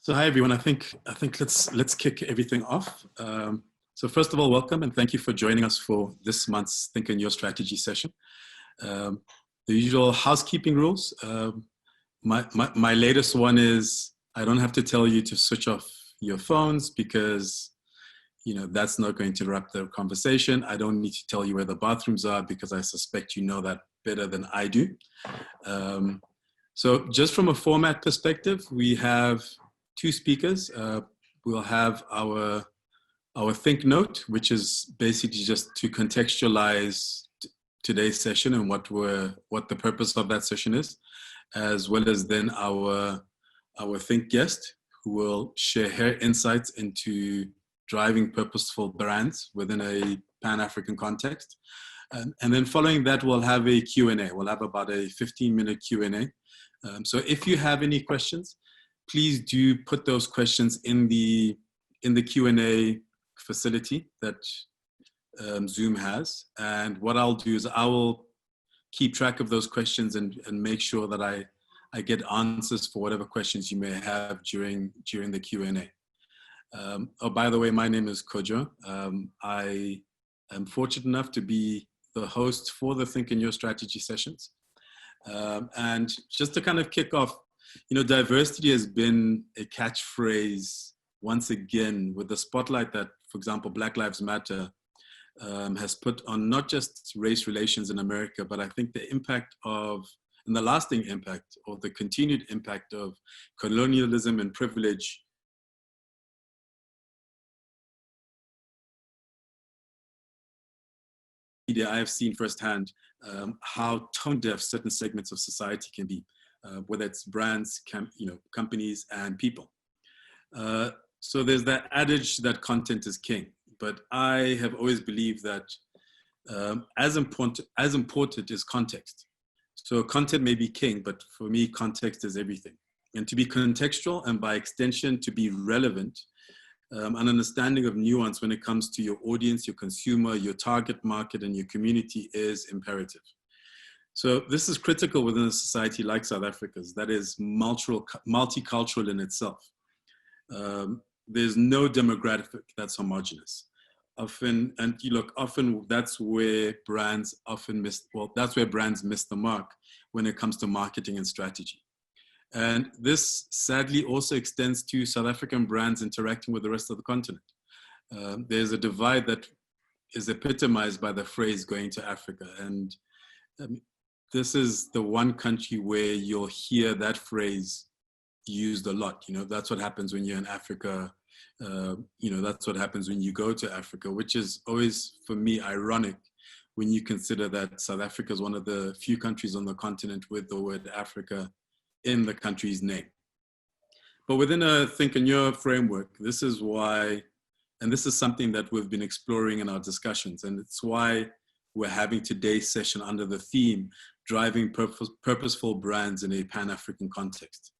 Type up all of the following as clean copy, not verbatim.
So hi everyone. I think let's kick everything off. So first of all, welcome and thank you for joining us for this month's Thinkerneur Strategy Session. The usual housekeeping rules. My latest one is I don't have to tell you to switch off your phones because that's not going to interrupt the conversation. I don't need to tell you where the bathrooms are because I suspect you know that better than I do. So just from a format perspective, we have two speakers. We'll have our think note, which is basically just to contextualize today's session and what the purpose of that session is, as well as then our think guest, who will share her insights into driving purposeful brands within a Pan-African context. And then following that, we'll have a Q&A. We'll have about a 15-minute Q&A. So if you have any questions, please do put those questions in the Q&A facility that Zoom has. And what I'll do is I will keep track of those questions and make sure that I get answers for whatever questions you may have during the Q&A. Oh, by the way, my name is Kojo. I am fortunate enough to be the host for the Thinkerneur Strategy Sessions. And just to kind of kick off, diversity has been a catchphrase once again with the spotlight that, for example, Black Lives Matter has put on not just race relations in America, but I think the impact and the lasting impact or the continued impact of colonialism and privilege I have seen firsthand how tone deaf certain segments of society can be, whether it's brands, companies, and people. So there's that adage that content is king, but I have always believed that as important is context. So content may be king, but for me, context is everything. And to be contextual and by extension, to be relevant, an understanding of nuance when it comes to your audience, your consumer, your target market, and your community is imperative. So this is critical within a society like South Africa's that is multicultural in itself. There's no demographic that's homogenous. Often that's where brands miss the mark when it comes to marketing and strategy. And this sadly also extends to South African brands interacting with the rest of the continent. There's a divide that is epitomized by the phrase going to Africa. And this is the one country where you'll hear that phrase used a lot. That's what happens when you're in Africa. That's what happens when you go to Africa, which is always, for me, ironic when you consider that South Africa is one of the few countries on the continent with the word Africa in the country's name. But within a Thinkerneur framework, this is why, and this is something that we've been exploring in our discussions, and it's why we're having today's session under the theme, driving purposeful brands in a Pan-African context.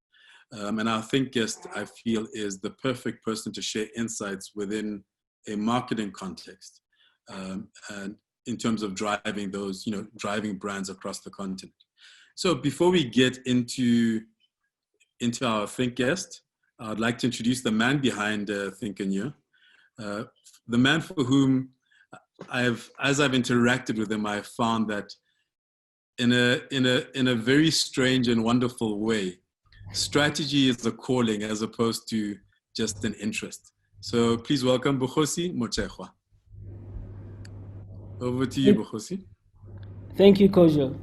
And our think guest, I feel, is the perfect person to share insights within a marketing context, and in terms of driving those, driving brands across the continent. So before we get into our think guest, I'd like to introduce the man behind Thinkerneur, the man for whom as I've interacted with him, I've found that in a very strange and wonderful way, strategy is a calling as opposed to just an interest. So please welcome Bogosi Motshegwa. Over to you, Bogosi. Thank you, Kojo.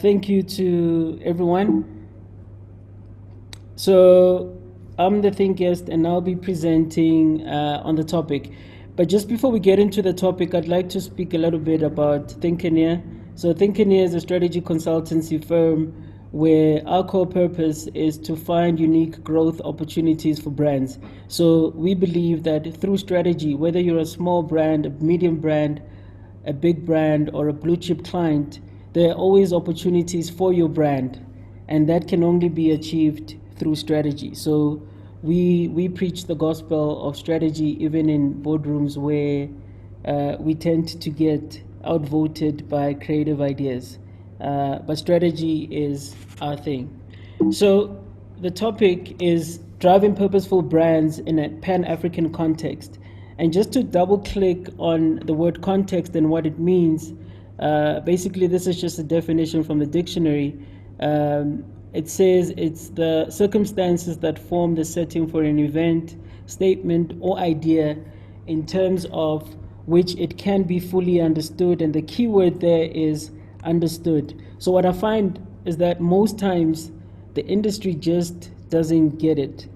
Thank you to everyone. So I'm the think guest and I'll be presenting on the topic. But just before we get into the topic, I'd like to speak a little bit about Thinkerneur. So Thinkerneur is a strategy consultancy firm where our core purpose is to find unique growth opportunities for brands. So we believe that through strategy, whether you're a small brand, a medium brand, a big brand, or a blue chip client, there are always opportunities for your brand, and that can only be achieved through strategy. So we preach the gospel of strategy even in boardrooms where we tend to get outvoted by creative ideas. But strategy is our thing. So the topic is driving purposeful brands in a Pan-African context. And just to double click on the word context and what it means, basically this is just a definition from the dictionary. It says it's the circumstances that form the setting for an event, statement, or idea in terms of which it can be fully understood. And the key word there is understood. So what I find is that most times the industry just doesn't get it.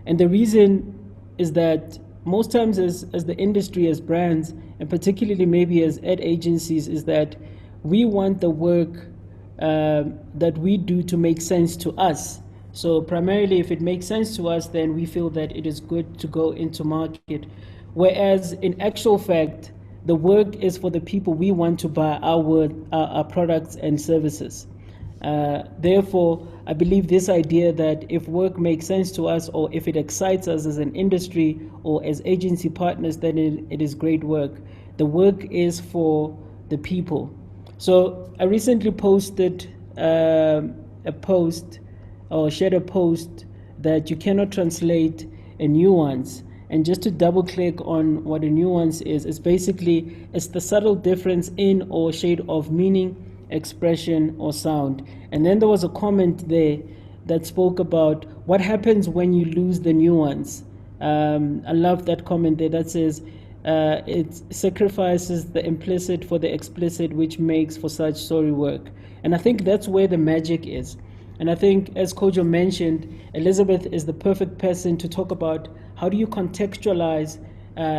And the reason is that most times as the industry, as brands, and particularly maybe as ad agencies, is that we want the work that we do to make sense to us. So primarily, if it makes sense to us, then we feel that it is good to go into market. Whereas in actual fact, the work is for the people we want to buy our products and services. Therefore, I believe this idea that if work makes sense to us, or if it excites us as an industry or as agency partners, then it is great work. The work is for the people. So I recently posted a post, or shared a post, that you cannot translate a nuance. And just to double click on what a nuance is, it's the subtle difference in or shade of meaning, expression, or sound. And then there was a comment there that spoke about what happens when you lose the nuance. I love that comment there that says it sacrifices the implicit for the explicit, which makes for such sorry work. And I think that's where the magic is. And I think, as Kojo mentioned, Elizabeth is the perfect person to talk about how do you contextualize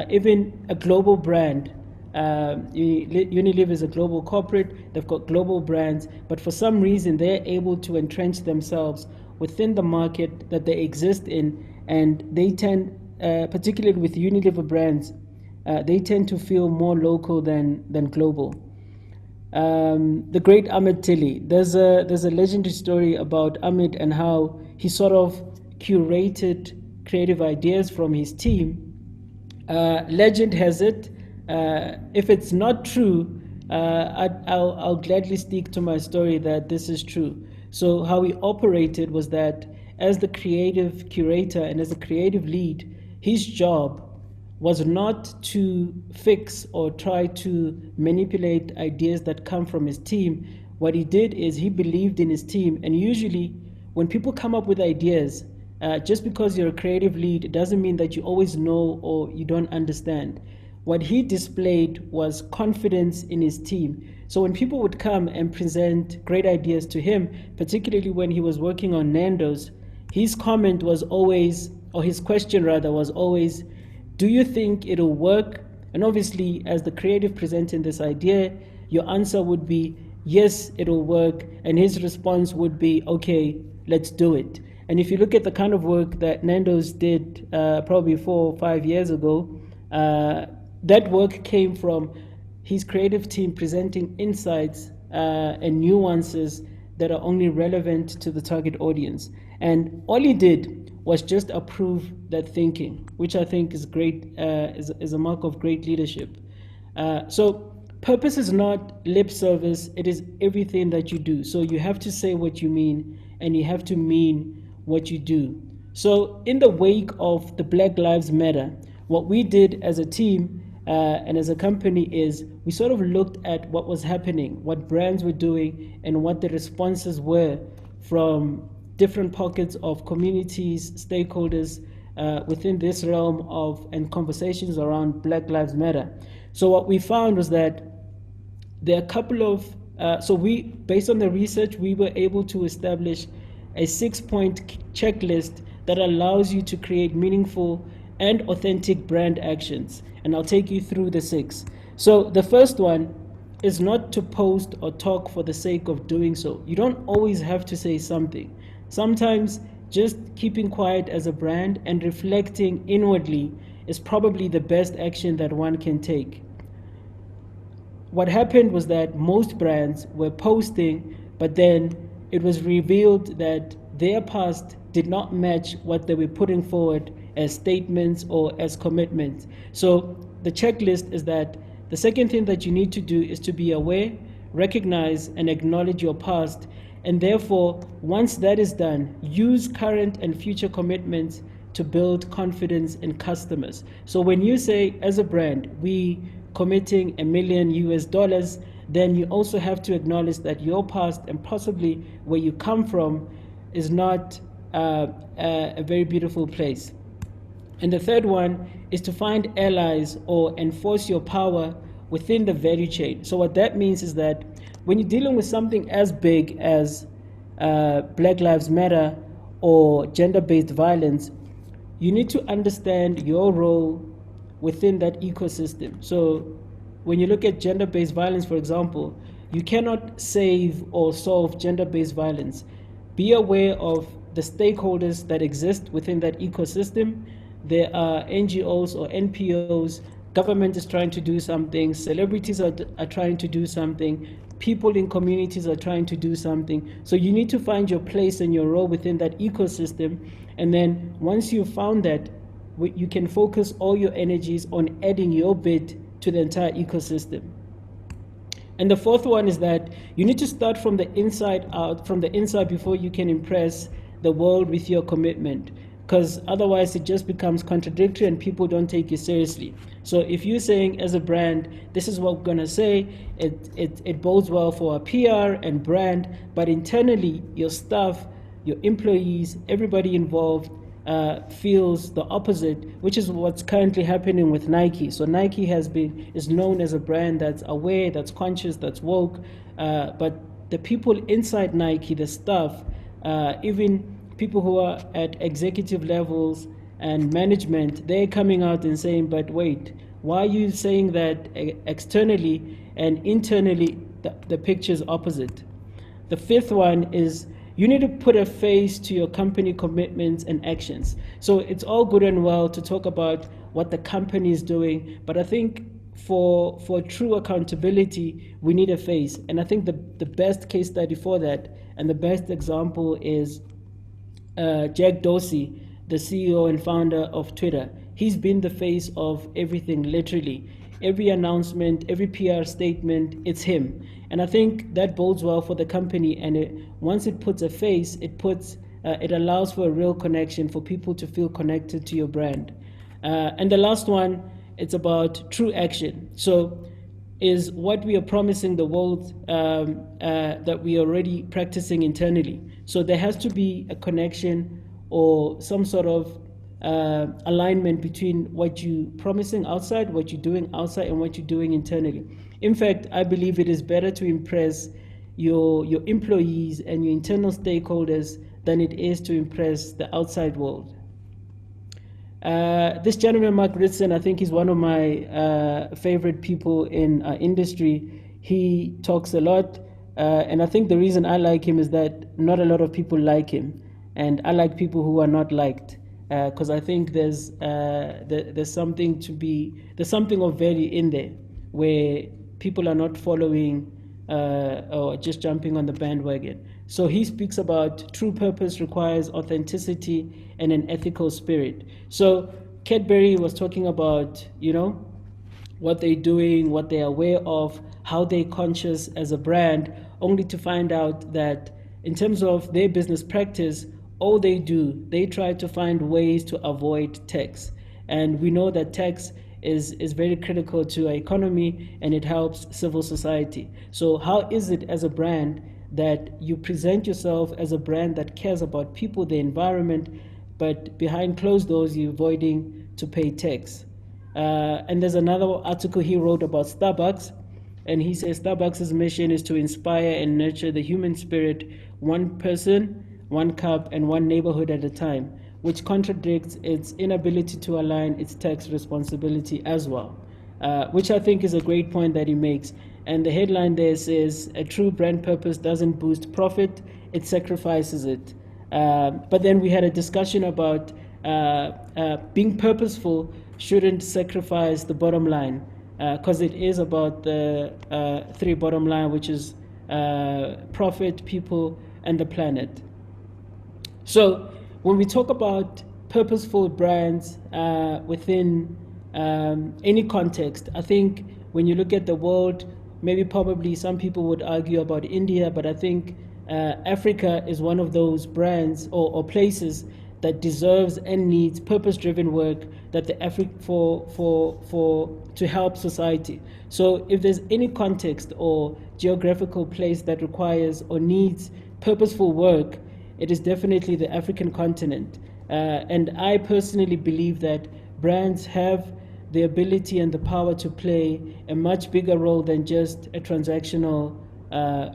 even a global brand. Unilever is a global corporate, they've got global brands, but for some reason they're able to entrench themselves within the market that they exist in, and they tend, particularly with Unilever brands, they tend to feel more local than global. The great Ahmed Tilly, there's a legendary story about Ahmed and how he sort of curated creative ideas from his team. Legend has it, if it's not true, I'll gladly stick to my story that this is true. So how he operated was that as the creative curator and as a creative lead, his job was not to fix or try to manipulate ideas that come from his team. What he did is he believed in his team, and usually when people come up with ideas, just because you're a creative lead, it doesn't mean that you always know or you don't understand. What he displayed was confidence in his team. So when people would come and present great ideas to him, particularly when he was working on Nando's, his comment was always, or his question rather, was always, do you think it'll work? And obviously, as the creative presenting this idea, your answer would be, yes, it'll work. And his response would be, okay, let's do it. And if you look at the kind of work that Nando's did probably 4 or 5 years ago, that work came from his creative team presenting insights and nuances that are only relevant to the target audience. And all he did was just approve that thinking, which I think is great, is a mark of great leadership. So purpose is not lip service, it is everything that you do. So you have to say what you mean, and you have to mean what you do. So in the wake of the Black Lives Matter, what we did as a team and as a company is we sort of looked at what was happening, what brands were doing, and what the responses were from different pockets of communities, stakeholders within this realm of and conversations around Black Lives Matter. So what we found was that there are a couple of, based on the research, we were able to establish a 6-point checklist that allows you to create meaningful and authentic brand actions. And I'll take you through the 6. So the first one is not to post or talk for the sake of doing so. You don't always have to say something. Sometimes just keeping quiet as a brand and reflecting inwardly is probably the best action that one can take. What happened was that most brands were posting, but then it was revealed that their past did not match what they were putting forward as statements or as commitments. So the checklist is that the second thing that you need to do is to be aware, recognize, and acknowledge your past, And therefore, once that is done, use current and future commitments to build confidence in customers. So when you say, as a brand, we committing $1 million US, then you also have to acknowledge that your past and possibly where you come from is not a very beautiful place. And the third one is to find allies or enforce your power within the value chain. So what that means is that when you're dealing with something as big as Black Lives Matter or gender-based violence, you need to understand your role within that ecosystem. So when you look at gender-based violence, for example, you cannot save or solve gender-based violence. Be aware of the stakeholders that exist within that ecosystem. There are NGOs or NPOs, government is trying to do something, celebrities are trying to do something, people in communities are trying to do something. So you need to find your place and your role within that ecosystem. And then once you've found that, you can focus all your energies on adding your bit to the entire ecosystem. And the fourth one is that you need to start from the inside out, from the inside, before you can impress the world with your commitment. Because otherwise it just becomes contradictory and people don't take you seriously. So if you're saying as a brand, this is what we're gonna say, it bodes well for our PR and brand, but internally your staff, your employees, everybody involved feels the opposite, which is what's currently happening with Nike. So Nike is known as a brand that's aware, that's conscious, that's woke, but the people inside Nike, the staff, even people who are at executive levels and management, they're coming out and saying, but wait, why are you saying that externally and internally the picture is opposite? The fifth one is you need to put a face to your company commitments and actions. So it's all good and well to talk about what the company is doing, but I think for true accountability, we need a face. And I think the best case study for that and the best example is Jack Dorsey, the CEO and founder of Twitter. He's been the face of everything, literally. Every announcement, every PR statement, it's him. And I think that bodes well for the company. And once it puts a face, it allows for a real connection, for people to feel connected to your brand. And the last one, it's about true action. So is what we are promising the world that we are already practicing internally. So there has to be a connection or some sort of alignment between what you're promising outside, what you're doing outside, and what you're doing internally. In fact, I believe it is better to impress your employees and your internal stakeholders than it is to impress the outside world. This gentleman, Mark Ritson, I think he's one of my favorite people in our industry. He talks a lot, and I think the reason I like him is that not a lot of people like him, and I like people who are not liked, because I think there's something of value in there, where people are not following or just jumping on the bandwagon. So he speaks about true purpose requires authenticity and an ethical spirit. So Cadbury was talking about, what they're doing, what they're aware of, how they're conscious as a brand, only to find out that in terms of their business practice, all they do, they try to find ways to avoid tax. And we know that tax is very critical to our economy, and it helps civil society. So how is it as a brand that you present yourself as a brand that cares about people, the environment, but behind closed doors you're avoiding to pay tax? And there's another article he wrote about Starbucks, and he says Starbucks' mission is to inspire and nurture the human spirit, one person, one cup, and one neighborhood at a time, which contradicts its inability to align its tax responsibility as well, which I think is a great point that he makes. And the headline there says, a true brand purpose doesn't boost profit, it sacrifices it. But then we had a discussion about being purposeful shouldn't sacrifice the bottom line, because it is about the three bottom line, which is profit, people, and the planet. So when we talk about purposeful brands within any context, I think when you look at the world, maybe probably some people would argue about India, but I think Africa is one of those brands or places that deserves and needs purpose-driven work that the to help society. So if there's any context or geographical place that requires or needs purposeful work, it is definitely the African continent. And I personally believe that brands have the ability and the power to play a much bigger role than just a transactional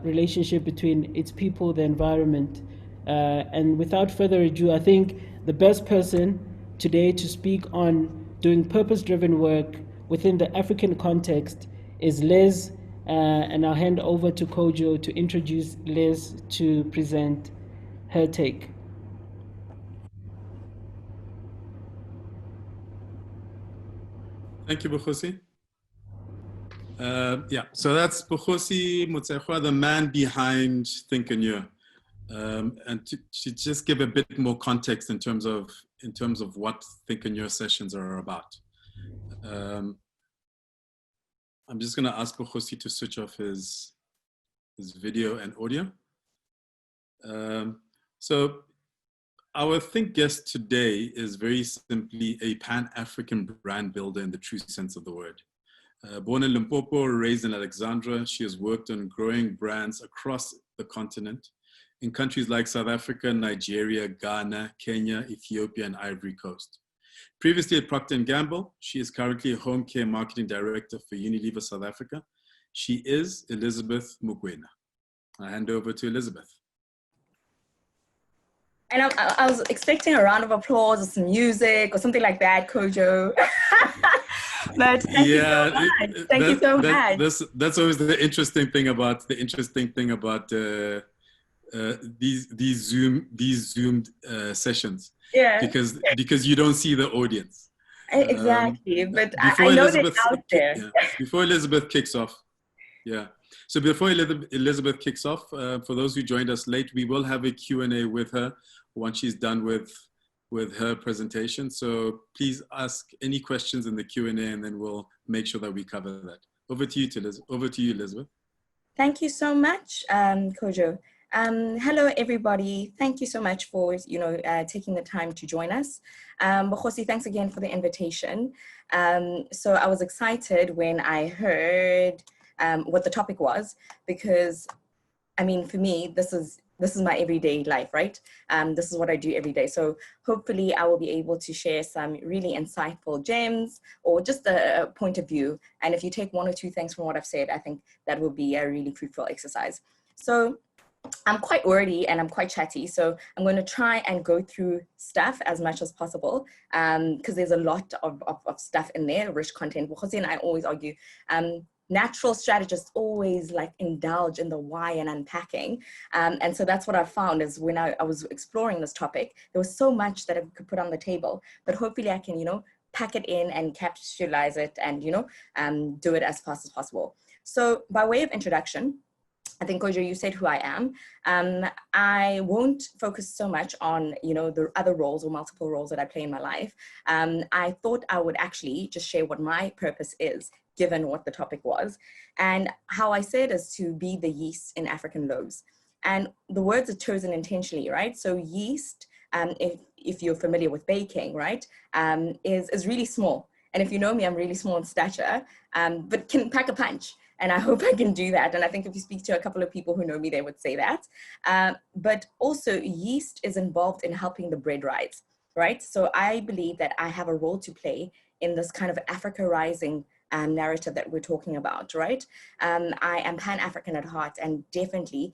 relationship between its people, the environment. And without further ado, I think the best person today to speak on doing purpose-driven work within the African context is Liz, and I'll hand over to Kojo to introduce Liz to present her take. Thank you, Bogosi. Yeah, so that's Bogosi Motshegwa, the man behind Thinkerneur. And to just give a bit more context in terms of what Thinkerneur sessions are about. I'm just going to ask Bogosi to switch off his video and audio. So our Think guest today is very simply a Pan-African brand builder in the true sense of the word. Born in Limpopo, raised in Alexandra, she has worked on growing brands across the continent in countries like South Africa, Nigeria, Ghana, Kenya, Ethiopia, and Ivory Coast. Previously at Procter & Gamble, she is currently a home care marketing director for Unilever South Africa. She is Elizabeth Mokwena. I hand over to Elizabeth. And I was expecting a round of applause or some music or something like that, Kojo. But thank you so much. Thank you so much. That's always the interesting thing about these Zoomed sessions. Yeah. Because you don't see the audience. Exactly. But I know they're out there. Yeah, before Elizabeth kicks off. Yeah. So before Elizabeth kicks off, for those who joined us late, we will have a Q&A with her once she's done with her presentation. So please ask any questions in the Q&A and then we'll make sure that we cover that. Over to you, Elizabeth. Thank you so much, Kojo. Hello, everybody. Thank you so much for taking the time to join us. Bogosi, thanks again for the invitation. So I was excited when I heard what the topic was, because I mean, for me, this is my everyday life, right? This is what I do every day. So hopefully I will be able to share some really insightful gems or just a point of view. And if you take one or two things from what I've said, I think that will be a really fruitful exercise. So I'm quite wordy and I'm quite chatty. So I'm going to try and go through stuff as much as possible because there's a lot of stuff in there, rich content. Bogosi and I always argue, natural strategists always like indulge in the why and unpacking. And so that's what I found is when I was exploring this topic, there was so much that I could put on the table, but hopefully I can, pack it in and capitalize it and, do it as fast as possible. So by way of introduction, I think, Kojo, you said who I am. I won't focus so much on, the other roles or multiple roles that I play in my life. I thought I would actually just share what my purpose is, given what the topic was. And how I said is to be the yeast in African loaves. And the words are chosen intentionally, right? So yeast, if you're familiar with baking, right, is really small. And if you know me, I'm really small in stature, but can pack a punch. And I hope I can do that. And I think if you speak to a couple of people who know me, they would say that. But also yeast is involved in helping the bread rise, right? So I believe that I have a role to play in this kind of Africa rising narrative that we're talking about, right? I am Pan-African at heart and definitely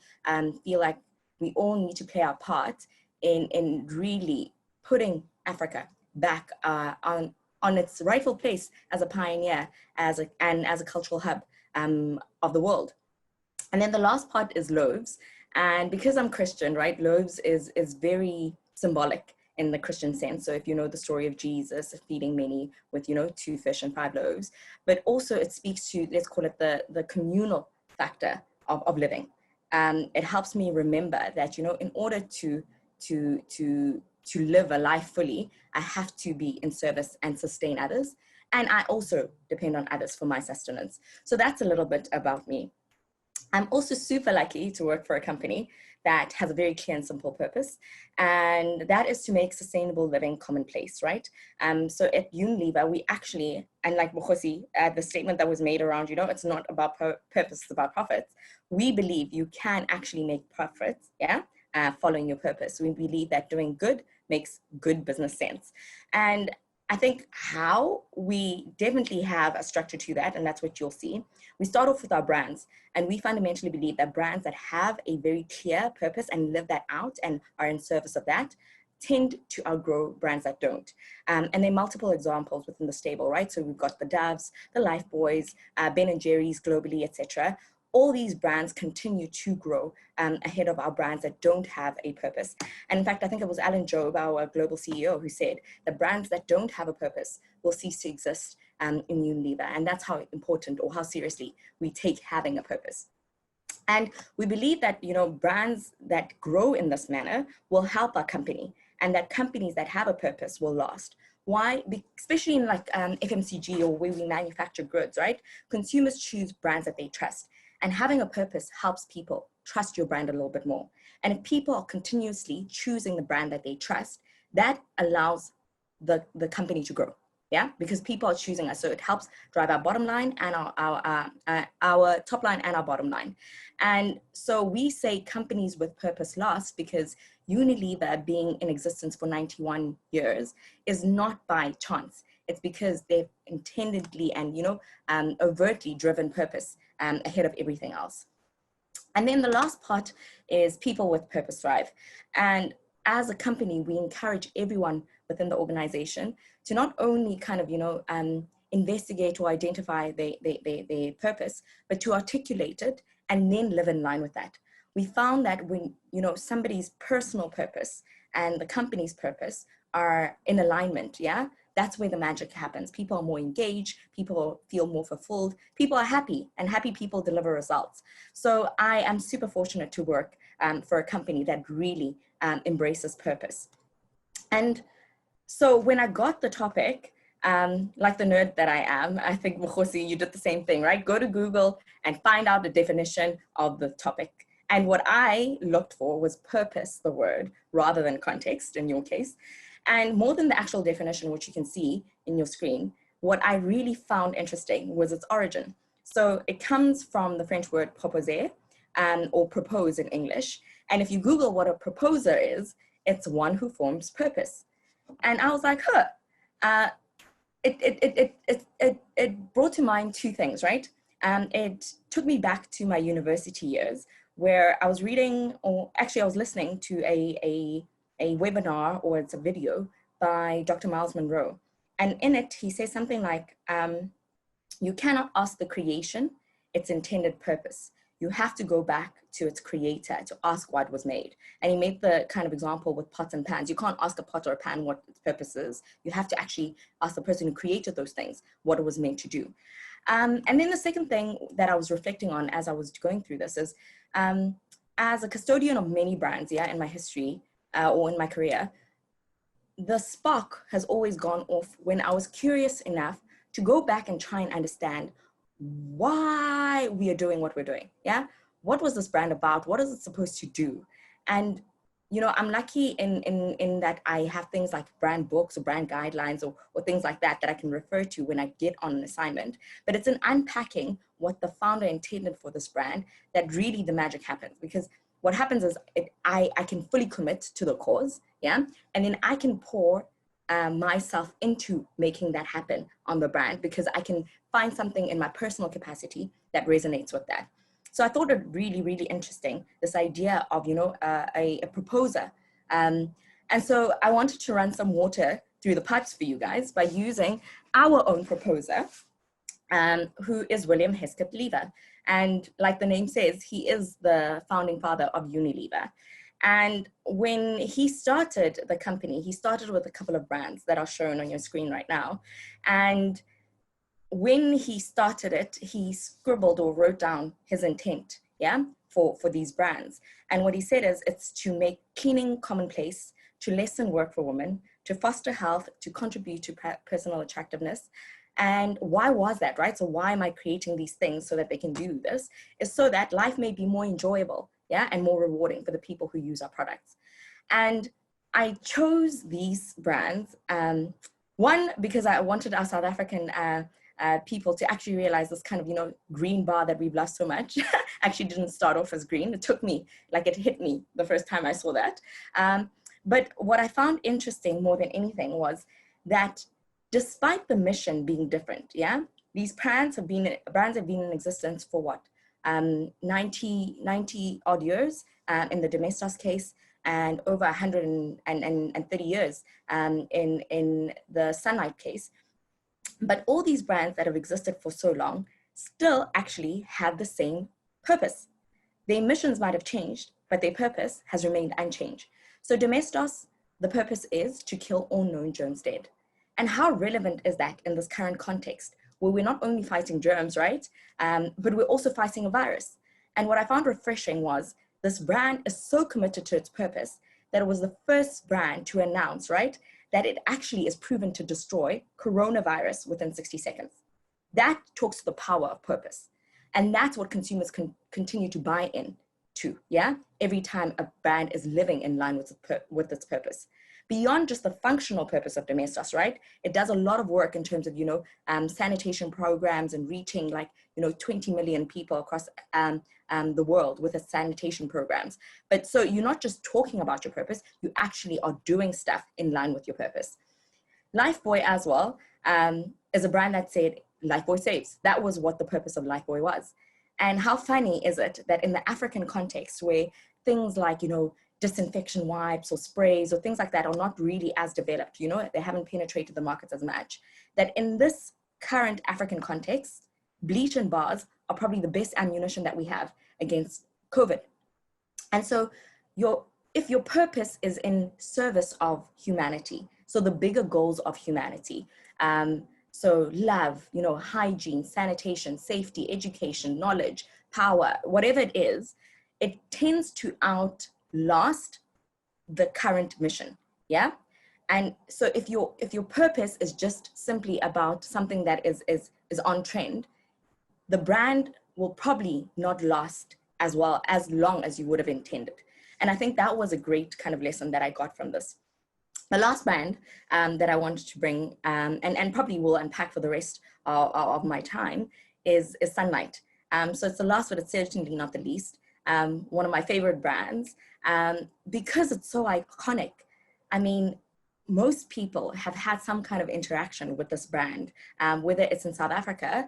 feel like we all need to play our part in really putting Africa back on its rightful place as a pioneer, as a cultural hub of the world. And then the last part is loaves. And because I'm Christian, right, loaves is very symbolic in the Christian sense. So if you know the story of Jesus feeding many with, 2 fish and 5 loaves, but also it speaks to, let's call it the communal factor of living. It helps me remember that, in order to live a life fully, I have to be in service and sustain others. And I also depend on others for my sustenance. So that's a little bit about me. I'm also super lucky to work for a company that has a very clear and simple purpose, and that is to make sustainable living commonplace, right? So at Unilever, we actually, and like Bogosi, the statement that was made around, you know, it's not about purpose, it's about profits. We believe you can actually make profits, yeah, following your purpose. We believe that doing good makes good business sense. And I think how we definitely have a structure to that, and that's what you'll see. We start off with our brands, and we fundamentally believe that brands that have a very clear purpose and live that out and are in service of that tend to outgrow brands that don't. And there are multiple examples within the stable, right? So we've got the Doves, the Lifebuoys, Ben & Jerry's globally, etc. All these brands continue to grow ahead of our brands that don't have a purpose. And in fact, I think it was Alan Jobe, our global CEO, who said the brands that don't have a purpose will cease to exist in Unilever. And that's how important or how seriously we take having a purpose. And we believe that, you know, brands that grow in this manner will help our company, and that companies that have a purpose will last. Why? Especially in like FMCG or where we manufacture goods, right? Consumers choose brands that they trust. And having a purpose helps people trust your brand a little bit more. And if people are continuously choosing the brand that they trust, that allows the company to grow, yeah? Because people are choosing us. So it helps drive our bottom line and our top line and our bottom line. And so we say companies with purpose last because Unilever being in existence for 91 years is not by chance. It's because they've intendedly and, you know, overtly driven purpose ahead of everything else. And then the last part is people with purpose thrive. And as a company, we encourage everyone within the organization to not only kind of, you know, investigate or identify their purpose, but to articulate it and then live in line with that. We found that when, you know, somebody's personal purpose and the company's purpose are in alignment, yeah, that's where the magic happens. People are more engaged, people feel more fulfilled, people are happy, and happy people deliver results. So I am super fortunate to work for a company that really embraces purpose. And so when I got the topic, like the nerd that I am, I think, Bogosi, you did the same thing, right? Go to Google and find out the definition of the topic. And what I looked for was purpose, the word, rather than context in your case. And more than the actual definition, which you can see in your screen, what I really found interesting was its origin. So it comes from the French word proposer, or propose in English. And if you Google what a proposer is, it's one who forms purpose. And I was like, it brought to mind two things, right? It took me back to my university years where I was reading, or actually I was listening to a webinar, or it's a video by Dr. Miles Monroe. And in it, he says something like, you cannot ask the creation its intended purpose. You have to go back to its creator to ask why it was made. And he made the kind of example with pots and pans. You can't ask a pot or a pan what its purpose is. You have to actually ask the person who created those things what it was meant to do. And then the second thing that I was reflecting on as I was going through this is, as a custodian of many brands, yeah, in my history, or in my career, the spark has always gone off when I was curious enough to go back and try and understand why we are doing what we're doing, yeah? What was this brand about? What is it supposed to do? And, you know, I'm lucky in that I have things like brand books or brand guidelines or things like that that I can refer to when I get on an assignment. But it's in unpacking what the founder intended for this brand that really the magic happens. Because what happens is I can fully commit to the cause, yeah? And then I can pour myself into making that happen on the brand because I can find something in my personal capacity that resonates with that. So I thought it really, really interesting, this idea of, you know, a proposer. And so I wanted to run some water through the pipes for you guys by using our own proposer, who is William Hesketh Lever. And like the name says, he is the founding father of Unilever. And when he started the company, he started with a couple of brands that are shown on your screen right now. And when he started it, he scribbled or wrote down his intent, yeah, for these brands. And what he said is, it's to make cleaning commonplace, to lessen work for women, to foster health, to contribute to personal attractiveness. And why was that, right? So why am I creating these things so that they can do this? Is so that life may be more enjoyable, yeah, and more rewarding for the people who use our products. And I chose these brands, one, because I wanted our South African people to actually realize this kind of, you know, green bar that we've lost so much actually didn't start off as green. It took me, like it hit me the first time I saw that. But what I found interesting more than anything was that despite the mission being different, yeah, these brands have been in existence for what, 90 odd years in the Domestos case, and over 130 years in the Sunlight case. But all these brands that have existed for so long still actually have the same purpose. Their missions might have changed, but their purpose has remained unchanged. So Domestos, the purpose is to kill all known germs dead. And how relevant is that in this current context, where we're not only fighting germs, right? But we're also fighting a virus. And what I found refreshing was this brand is so committed to its purpose that it was the first brand to announce, right, that it actually is proven to destroy coronavirus within 60 seconds. That talks to the power of purpose. And that's what consumers can continue to buy in to, yeah? Every time a brand is living in line with its purpose. Beyond just the functional purpose of Domestos, right? It does a lot of work in terms of, you know, sanitation programs and reaching like, you know, 20 million people across the world with its sanitation programs. But so you're not just talking about your purpose, you actually are doing stuff in line with your purpose. Lifebuoy as well is a brand that said, Lifebuoy saves. That was what the purpose of Lifebuoy was. And how funny is it that in the African context where things like, you know, disinfection wipes or sprays or things like that are not really as developed, you know, they haven't penetrated the markets as much, that in this current African context, bleach and bars are probably the best ammunition that we have against COVID. And so if your purpose is in service of humanity, so the bigger goals of humanity, so love, you know, hygiene, sanitation, safety, education, knowledge, power, whatever it is, it tends to outlast the current mission, yeah? And so if your purpose is just simply about something that is on trend, the brand will probably not last as well as long as you would have intended. And I think that was a great kind of lesson that I got from this. The last brand that I wanted to bring, and probably will unpack for the rest of my time, is Sunlight. So it's the last, but it's certainly not the least. One of my favorite brands, because it's so iconic. I mean, most people have had some kind of interaction with this brand, whether it's in South Africa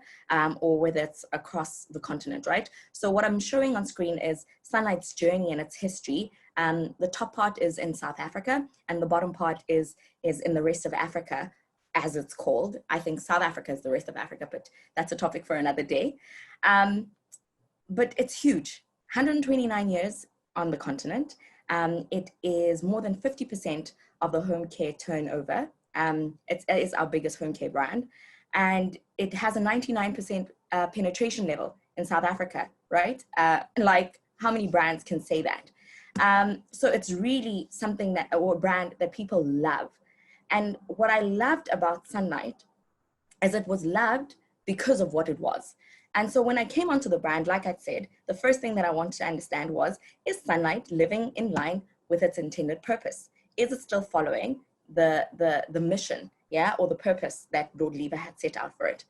or whether it's across the continent, right? So what I'm showing on screen is Sunlight's journey and its history. The top part is in South Africa and the bottom part is in the rest of Africa, as it's called. I think South Africa is the rest of Africa, but that's a topic for another day. But it's huge, 129 years on the continent. It is more than 50% of the home care turnover. It is our biggest home care brand. And it has a 99% penetration level in South Africa, right? Like, how many brands can say that? So it's really something that, or a brand that people love. And what I loved about Sunlight is it was loved because of what it was. And so when I came onto the brand, like I said, the first thing that I wanted to understand was, is Sunlight living in line with its intended purpose? Is it still following the mission, yeah, or the purpose that Lord Lever had set out for it?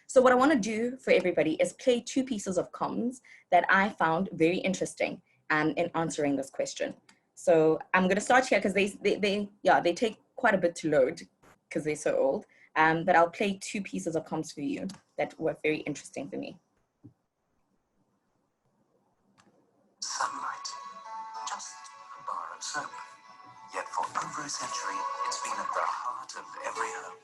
So what I want to do for everybody is play two pieces of comms that I found very interesting in answering this question. So I'm going to start here because they take quite a bit to load because they're so old. But I'll play two pieces of comms for you that were very interesting for me. Sunlight, just a bar of soap. Yet for over a century, it's been at the heart of every home.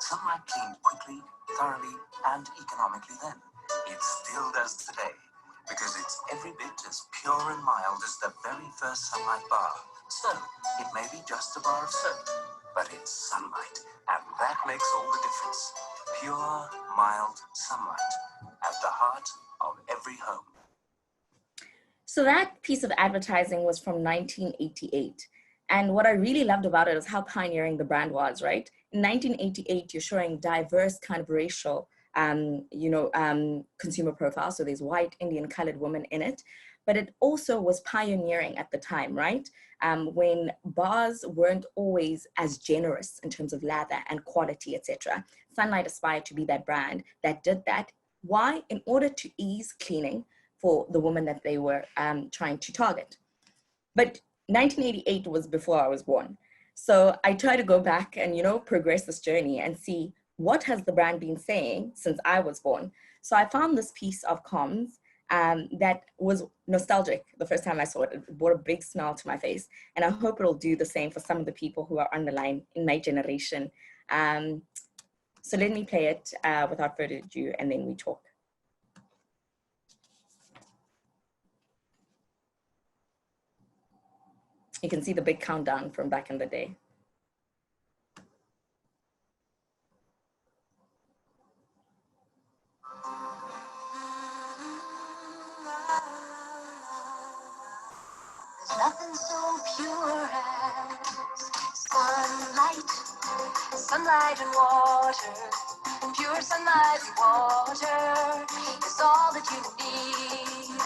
Sunlight cleaned quickly, thoroughly, and economically then. It still does today, because it's every bit as pure and mild as the very first Sunlight bar. So, it may be just a bar of soap, but it's Sunlight, and that makes all the difference. Pure, mild Sunlight, at the heart of every home. So that piece of advertising was from 1988. And what I really loved about it is how pioneering the brand was, right? In 1988, you're showing diverse kind of racial, consumer profiles. So there's white, Indian, colored women in it. but it also was pioneering at the time, right? When bars weren't always as generous in terms of lather and quality, etc. Sunlight aspired to be that brand that did that. Why? In order to ease cleaning for the woman that they were trying to target. But 1988 was before I was born. So I try to go back and, you know, progress this journey and see what has the brand been saying since I was born. So I found this piece of comms that was nostalgic the first time I saw it. It brought a big smile to my face. And I hope it'll do the same for some of the people who are on the line in my generation. So let me play it without further ado, and then we talk. You can see the big countdown from back in the day. There's nothing so pure as sunlight, sunlight and water, pure sunlight and water is all that you need.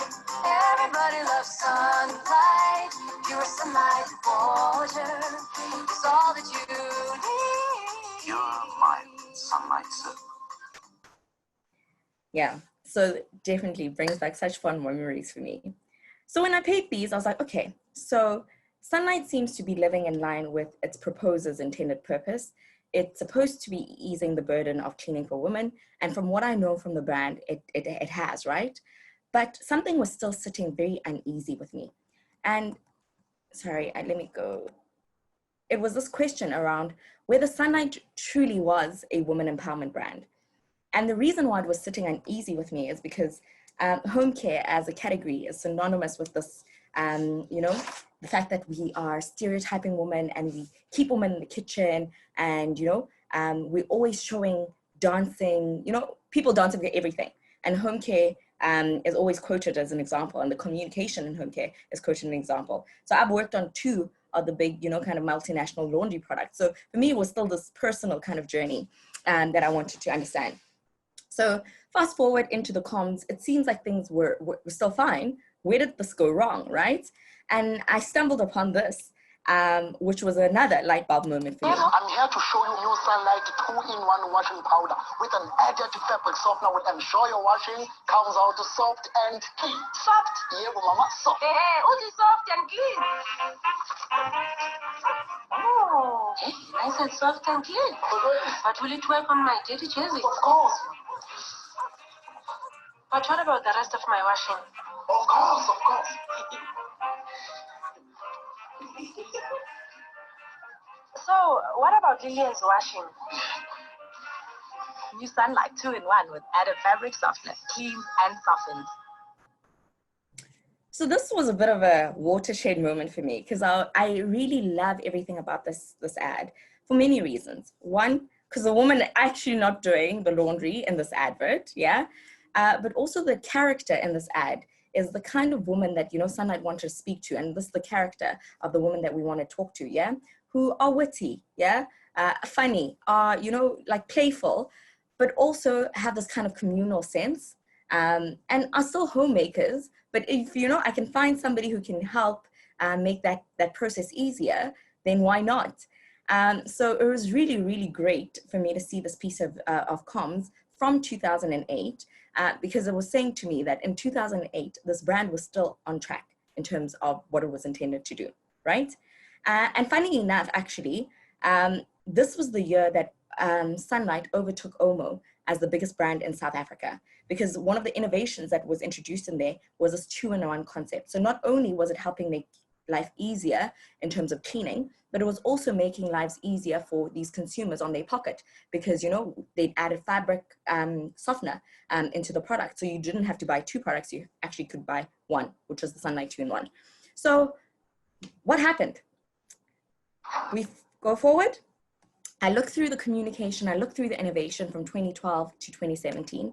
Everybody loves sunlight, pure sunlight and water is all that you need. Pure, mild sunlight, sir. Yeah, so definitely brings back such fun memories for me. So when I paid these, I was like, okay, so sunlight seems to be living in line with its proposer's intended purpose. It's supposed to be easing the burden of cleaning for women. And from what I know from the brand, it has, right? But something was still sitting very uneasy with me. And sorry, let me go. It was this question around whether sunlight truly was a woman empowerment brand. And the reason why it was sitting uneasy with me is because home care as a category is synonymous with this, you know, the fact that we are stereotyping women and we keep women in the kitchen and, you know, we're always showing dancing, you know, people dancing for everything. And home care is always quoted as an example, and the communication in home care is quoted as an example. So I've worked on 2 of the big, you know, kind of multinational laundry products. So for me, it was still this personal kind of journey that I wanted to understand. So fast forward into the comms, it seems like things were still fine. Where did this go wrong, right? And I stumbled upon this, which was another light bulb moment for me. I'm here to show you new Sunlight 2-in-1 washing powder with an added fabric softener will ensure your washing comes out soft and clean. Soft? Yeah, mama, soft. Hey, only soft and clean. Oh, nice and soft and clean. But will it work on my dirty jerseys? Of course. But what about the rest of my washing? Of course, of course. So, what about Lillian's washing? New Sunlight 2-in-1 with added fabric softener, clean and softens. So this was a bit of a watershed moment for me because I really love everything about this ad for many reasons. One, because the woman actually not doing the laundry in this advert, yeah? But also the character in this ad is the kind of woman that, you know, Sunlight wanted to speak to. And this is the character of the woman that we want to talk to, yeah? Who are witty, yeah? Funny, are, you know, like playful, but also have this kind of communal sense and are still homemakers. But if, you know, I can find somebody who can help make that process easier, then why not? So it was really, really great for me to see this piece of comms from 2008, because it was saying to me that in 2008, this brand was still on track in terms of what it was intended to do, right? And funny enough, actually, this was the year that Sunlight overtook Omo as the biggest brand in South Africa, because one of the innovations that was introduced in there was this 2-in-1 concept. So not only was it helping make life easier in terms of cleaning, but it was also making lives easier for these consumers on their pocket because, you know, they'd added fabric softener into the product. So you didn't have to buy 2 products, you actually could buy 1, which was the Sunlight 2-in-1. So what happened? We go forward. I look through the communication, I look through the innovation from 2012 to 2017,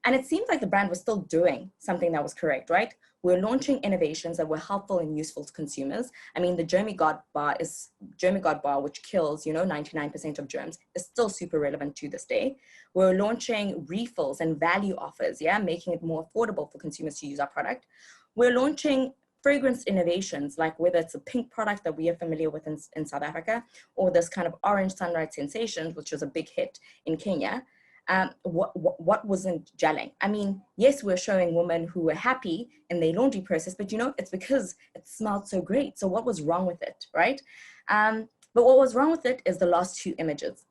and it seems like the brand was still doing something that was correct, right? We're launching innovations that were helpful and useful to consumers. I mean, the Germy Guard bar, which kills, you know, 99% of germs, is still super relevant to this day. We're launching refills and value offers, yeah, making it more affordable for consumers to use our product. we're launching fragrance innovations, like whether it's a pink product that we are familiar with in South Africa, or this kind of orange sunrise sensation, which was a big hit in Kenya. What wasn't gelling? I mean, yes, we're showing women who were happy in their laundry process, but you know, it's because it smelled so great. So what was wrong with it, right? But what was wrong with it is the last two images.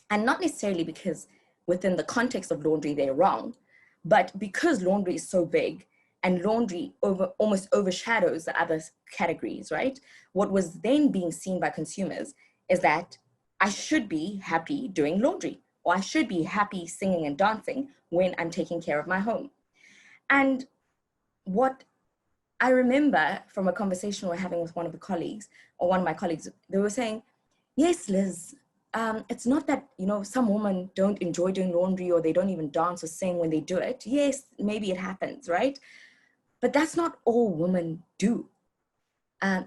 And not necessarily because within the context of laundry, they're wrong, but because laundry is so big and laundry almost overshadows the other categories, right? What was then being seen by consumers is that I should be happy doing laundry, or I should be happy singing and dancing when I'm taking care of my home. And what I remember from a conversation we're having with one of the colleagues, or one of my colleagues, they were saying, yes, Liz, it's not that, you know, some women don't enjoy doing laundry or they don't even dance or sing when they do it. Yes, maybe it happens, right? But that's not all women do.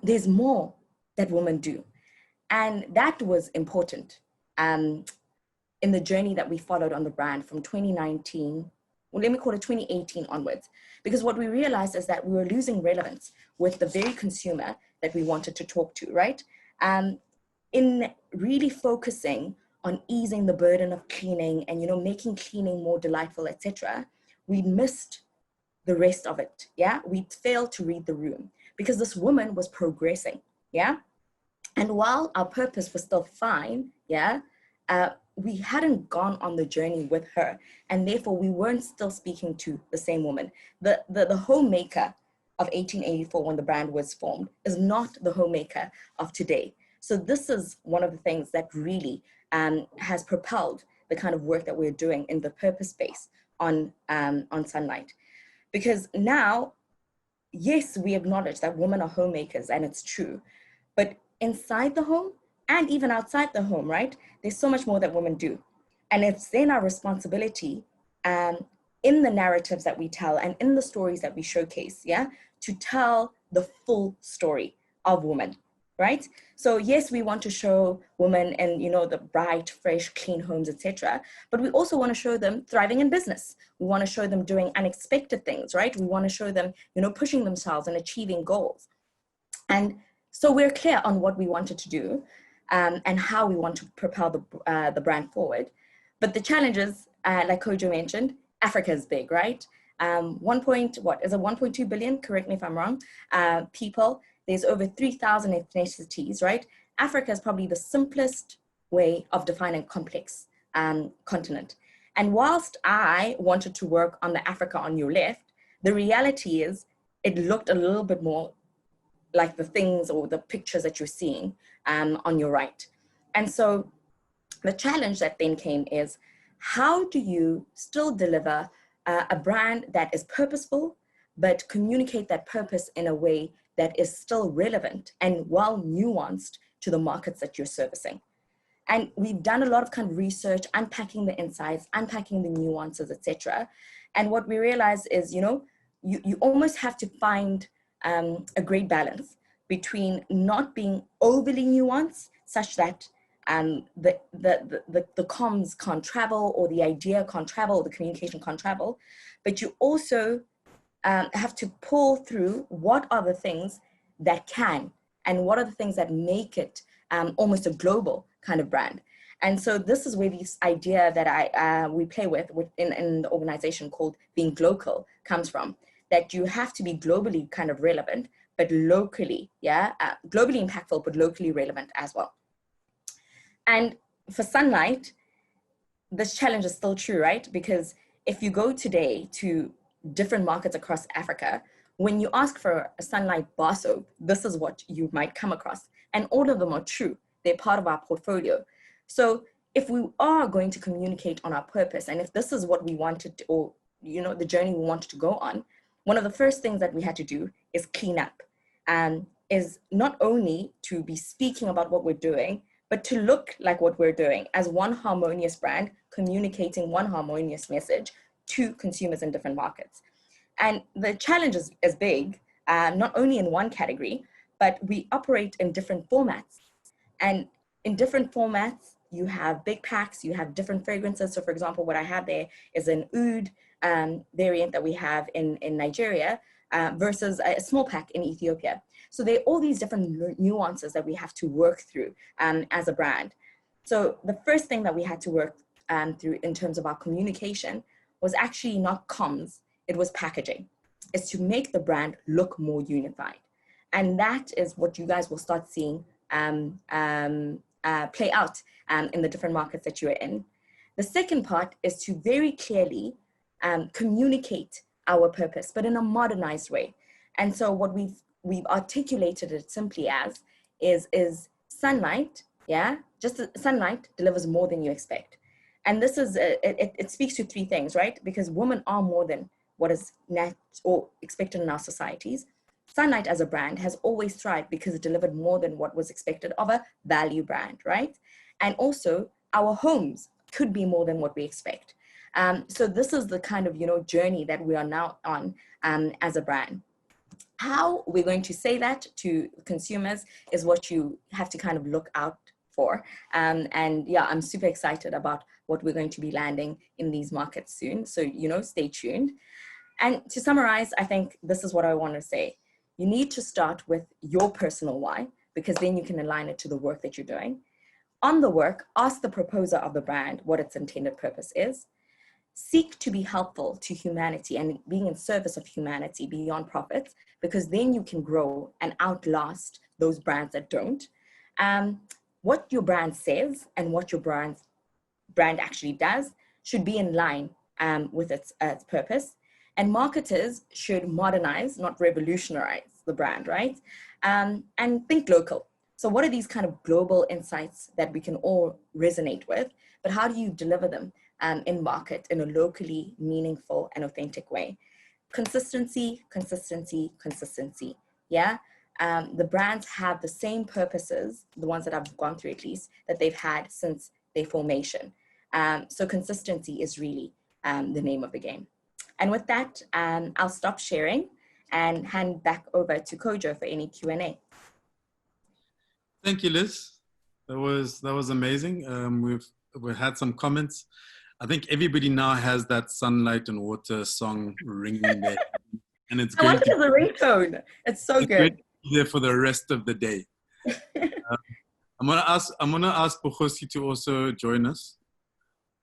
There's more that women do. And that was important in the journey that we followed on the brand from 2019, well, let me call it 2018 onwards. Because what we realized is that we were losing relevance with the very consumer that we wanted to talk to, right? In really focusing on easing the burden of cleaning and, you know, making cleaning more delightful, etc., we missed the rest of it, yeah? We failed to read the room because this woman was progressing, yeah? And while our purpose was still fine, yeah, we hadn't gone on the journey with her, and therefore we weren't still speaking to the same woman. The homemaker of 1884, when the brand was formed, is not the homemaker of today. So this is one of the things that really has propelled the kind of work that we're doing in the purpose space on Sunlight. Because now, yes, we acknowledge that women are homemakers, and it's true, but inside the home and even outside the home, right? There's so much more that women do. And it's then our responsibility in the narratives that we tell and in the stories that we showcase, yeah, to tell the full story of women, right? So yes, we want to show women and, you know, the bright, fresh, clean homes, etc. But we also want to show them thriving in business. We want to show them doing unexpected things, right? We want to show them, you know, pushing themselves and achieving goals. And so we're clear on what we wanted to do and how we want to propel the brand forward. But the challenges, like Kojo mentioned, Africa is big, right? 1.2 billion, correct me if I'm wrong, people. There's over 3,000 ethnicities, right? Africa is probably the simplest way of defining complex continent. And whilst I wanted to work on the Africa on your left, the reality is it looked a little bit more like the things or the pictures that you're seeing on your right. And so the challenge that then came is, how do you still deliver a brand that is purposeful, but communicate that purpose in a way that is still relevant and well nuanced to the markets that you're servicing? And we've done a lot of kind of research, unpacking the insights, unpacking the nuances, etc. And what we realize is, you know, you almost have to find a great balance between not being overly nuanced, such that the comms can't travel, or the idea can't travel, or the communication can't travel, but you also have to pull through what are the things that can, and what are the things that make it almost a global kind of brand. And so this is where this idea that we play with in the organization called being glocal comes from, that you have to be globally kind of relevant, but locally, yeah, globally impactful, but locally relevant as well. And for Sunlight, this challenge is still true, right? Because if you go today to different markets across Africa, when you ask for a Sunlight bar soap, this is what you might come across. And all of them are true. They're part of our portfolio. So if we are going to communicate on our purpose, and if this is what we wanted to, or, you know, the journey we wanted to go on, one of the first things that we had to do is clean up, is not only to be speaking about what we're doing, but to look like what we're doing as one harmonious brand, communicating one harmonious message to consumers in different markets. And the challenge is big, not only in one category, but we operate in different formats. And in different formats, you have big packs, you have different fragrances. So for example, what I have there is an oud variant that we have in Nigeria, versus a small pack in Ethiopia. So there are all these different nuances that we have to work through as a brand. So the first thing that we had to work through in terms of our communication was actually not comms, it was packaging. It's to make the brand look more unified. And that is what you guys will start seeing play out in the different markets that you are in. The second part is to very clearly communicate our purpose, but in a modernized way. And so what we've articulated it simply as is sunlight, yeah? Just sunlight delivers more than you expect. And this is, it speaks to three things, right? Because women are more than what is or expected in our societies. Sunlight as a brand has always thrived because it delivered more than what was expected of a value brand, right? And also our homes could be more than what we expect. So this is the kind of, journey that we are now on as a brand. How we're going to say that to consumers is what you have to kind of look out for. And yeah, I'm super excited about what we're going to be landing in these markets soon. So, stay tuned. And to summarize, I think this is what I want to say. You need to start with your personal why, because then you can align it to the work that you're doing. On the work, ask the proposer of the brand what its intended purpose is. Seek to be helpful to humanity and being in service of humanity beyond profits, because then you can grow and outlast those brands that don't. What your brand says and what your brand actually does should be in line with its purpose. And marketers should modernize, not revolutionize the brand, right? And think local. So what are these kind of global insights that we can all resonate with, but how do you deliver them in market in a locally meaningful and authentic way? Consistency, consistency, consistency, yeah? The brands have the same purposes, the ones that I've gone through at least, that they've had since their formation. So consistency is really the name of the game. And with that, I'll stop sharing and hand back over to Kojo for any Q&A. Thank you, Liz. That was amazing. We've had some comments. I think everybody now has that sunlight and water song ringing there, and it's going to be a ringtone. It's so good. Going to be there for the rest of the day. I'm gonna ask Bogosi to also join us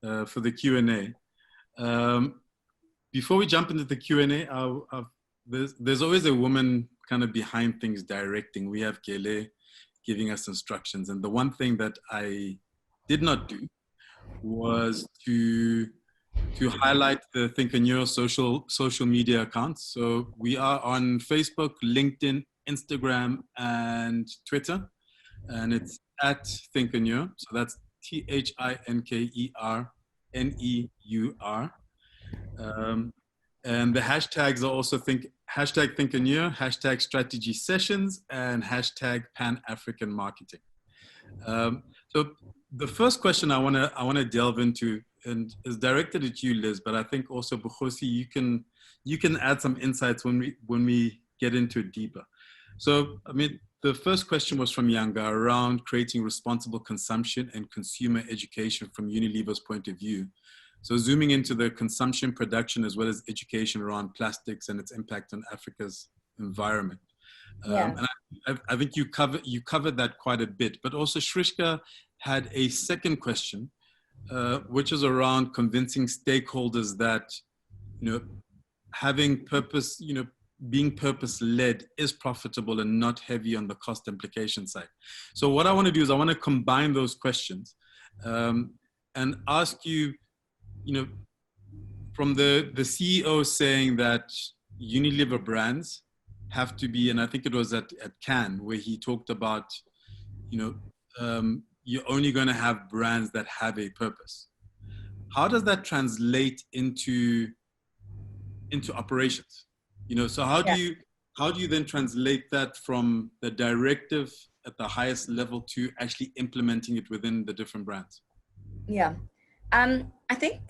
for the Q&A. Before we jump into the Q&A, there's always a woman kind of behind things directing. We have Gele giving us instructions. And the one thing that I did not do was to highlight the Thinkerneur social media accounts. So we are on Facebook, LinkedIn, Instagram, and Twitter. And it's at Thinkerneur. So that's THINKERNEUR. And the hashtags are also hashtag Thinkerneur, hashtag Strategy Sessions, and hashtag Pan-African Marketing. So the first question I want to delve into, and is directed at you, Liz, but I think also Bogosi, you can add some insights when we get into it deeper. So I mean, the first question was from Yanga around creating responsible consumption and consumer education from Unilever's point of view. So zooming into the consumption, production, as well as education around plastics and its impact on Africa's environment. Yeah. And I think you covered that quite a bit, but also Shrishka had a second question, which is around convincing stakeholders that, having purpose, being purpose-led is profitable and not heavy on the cost implication side. So what I want to do is I want to combine those questions and ask you, from the CEO saying that Unilever brands have to be, and I think it was at Cannes where he talked about, you're only going to have brands that have a purpose. How does that translate into operations? So how do you then translate that from the directive at the highest level to actually implementing it within the different brands? Yeah, I think